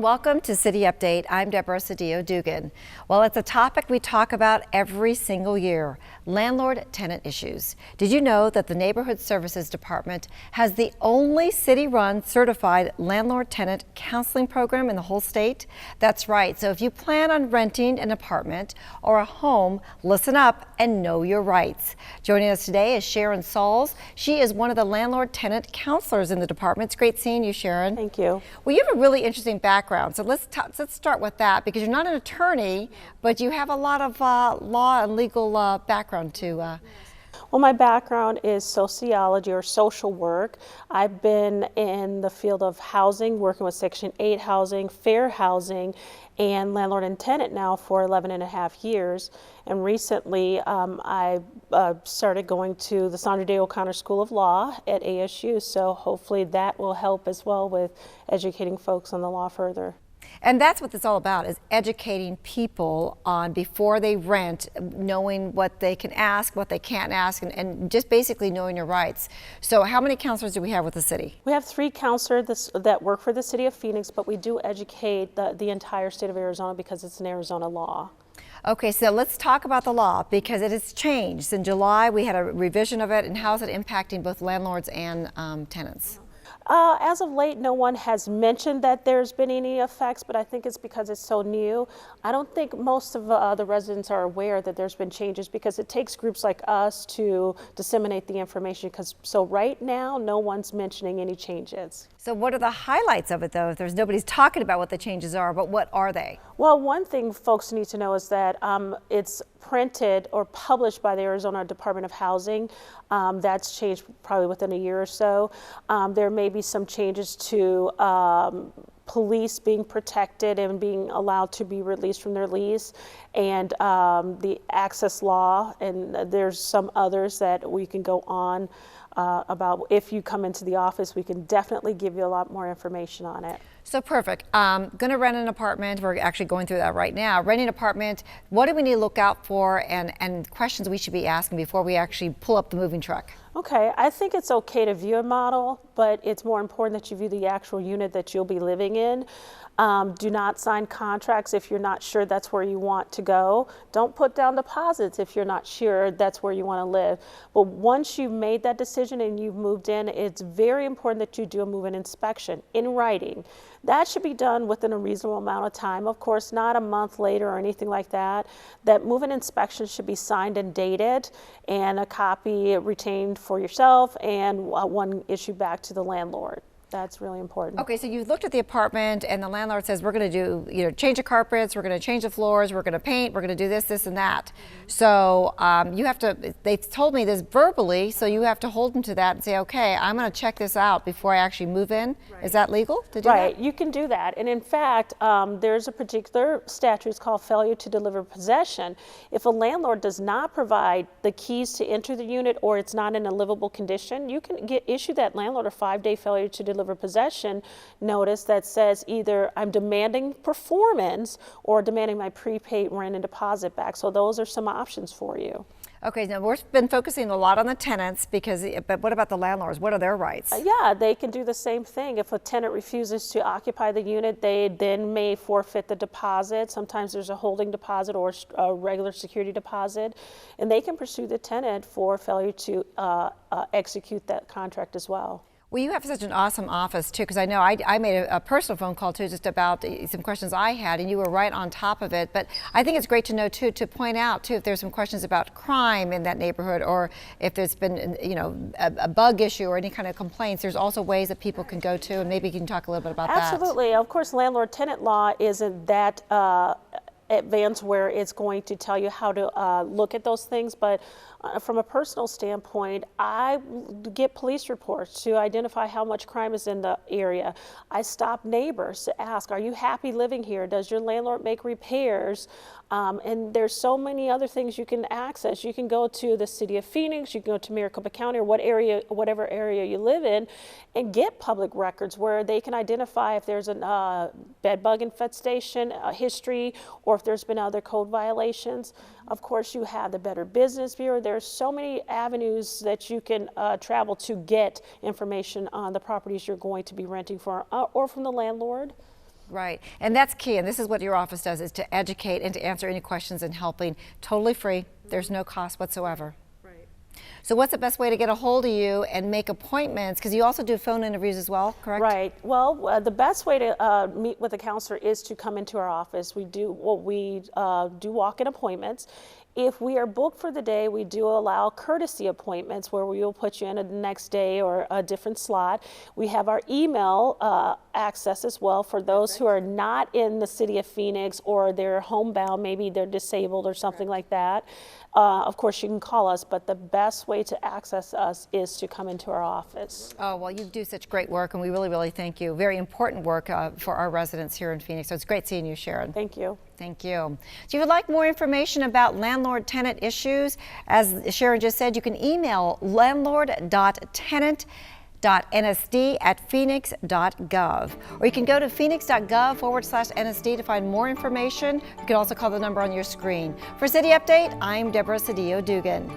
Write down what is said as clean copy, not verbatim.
welcome to City Update. I'm Deborah Cedillo-Dugan. Well, it's a topic we talk about every single year, landlord-tenant issues. Did you know that the Neighborhood Services Department has the only city-run certified landlord-tenant counseling program in the whole state? That's right. So if you plan on renting an apartment or a home, listen up and know your rights. Joining us today is Sharon Sauls. She is one of the landlord-tenant counselors in the department. It's great seeing you, Sharon. Thank you. Well, you have a really interesting background, so let's start with that, because you're not an attorney, but you have a lot of law and legal background to. Well, my background is sociology or social work. I've been in the field of housing, working with Section 8 housing, fair housing, and landlord and tenant now for 11 and a half years. And recently, I started going to the Sandra Day O'Connor School of Law at ASU, so hopefully that will help as well with educating folks on the law further. And that's what it's all about, is educating people on before they rent, knowing what they can ask, what they can't ask, and just basically knowing your rights. So how many counselors do we have with the city? We have 3 counselors that work for the city of Phoenix, but we do educate the entire state of Arizona because it's an Arizona law. Okay, so let's talk about the law, because it has changed. In July, we had a revision of it, and how is it impacting both landlords and tenants? As of late, no one has mentioned that there's been any effects, but I think it's because it's so new. I don't think most of the residents are aware that there's been changes, because it takes groups like us to disseminate the information. So right now, no one's mentioning any changes. So what are the highlights of it, though? If nobody's talking about what the changes are, but what are they? Well, one thing folks need to know is that it's printed or published by the Arizona Department of Housing. That's changed probably within a year or so. There may be some changes to police being protected and being allowed to be released from their lease, and the access law, and there's some others that we can go on about. If you come into the office, we can definitely give you a lot more information on it. So perfect. Going to rent an apartment. We're actually going through that right now. Renting an apartment, what do we need to look out for, and questions we should be asking before we actually pull up the moving truck? Okay, I think it's okay to view a model, but it's more important that you view the actual unit that you'll be living in. Do not sign contracts if you're not sure that's where you want to go. Don't put down deposits if you're not sure that's where you want to live. But once you've made that decision and you've moved in, it's very important that you do a move-in inspection in writing. That should be done within a reasonable amount of time. Of course, not a month later or anything like that. That move-in inspection should be signed and dated, and a copy retained for yourself, and one issued back to the landlord. That's really important. Okay, so you've looked at the apartment and the landlord says, we're going to do, change the carpets, we're going to change the floors, we're going to paint, we're going to do this, this, and that. So you have to, they told me this verbally, so you have to hold them to that and say, okay, I'm going to check this out before I actually move in. Right. Is that legal to do that? Right, you can do that. And in fact, there's a particular statute, it's called failure to deliver possession. If a landlord does not provide the keys to enter the unit, or it's not in a livable condition, you can issue that landlord a 5-day failure to deliver possession notice that says either I'm demanding performance or demanding my prepaid rent and deposit back. So those are some options for you. Okay, now we've been focusing a lot on the tenants, but what about the landlords? What are their rights? Yeah, they can do the same thing. If a tenant refuses to occupy the unit, they then may forfeit the deposit. Sometimes there's a holding deposit or a regular security deposit, and they can pursue the tenant for failure to execute that contract as well. Well, you have such an awesome office, too, because I know I made a personal phone call, too, just about some questions I had, and you were right on top of it. But I think it's great to know, too, to point out, too, if there's some questions about crime in that neighborhood, or if there's been, a bug issue or any kind of complaints. There's also ways that people can go to, and maybe you can talk a little bit about that. Absolutely. Of course, landlord-tenant law isn't that advanced where it's going to tell you how to look at those things, but from a personal standpoint, I get police reports to identify how much crime is in the area. I stop neighbors to ask, are you happy living here? Does your landlord make repairs? And there's so many other things you can access. You can go to the city of Phoenix, you can go to Maricopa County, or whatever area you live in, and get public records where they can identify if there's a bed bug infestation history, or if there's been other code violations. Of course, you have the Better Business Bureau. There's so many avenues that you can travel to get information on the properties you're going to be renting for, or from the landlord. Right, and that's key, and this is what your office does, is to educate and to answer any questions and helping. Totally free. There's no cost whatsoever. Right. So what's the best way to get a hold of you and make appointments? Because you also do phone interviews as well, correct? Right. Well, the best way to meet with a counselor is to come into our office. We do walk-in appointments. If we are booked for the day, we do allow courtesy appointments where we will put you in the next day or a different slot. We have our email access as well for those who are not in the city of Phoenix or they're homebound, maybe they're disabled or something like that. Of course, you can call us, but the best way to access us is to come into our office. Oh, well, you do such great work, and we really, really thank you. Very important work for our residents here in Phoenix. So it's great seeing you, Sharon. Thank you. Thank you. So if you would like more information about landlord-tenant issues, as Sharon just said, you can email landlord.tenant.nsd@phoenix.gov, or you can go to phoenix.gov/NSD to find more information. You can also call the number on your screen. For City Update, I'm Deborah Cedillo Dugan.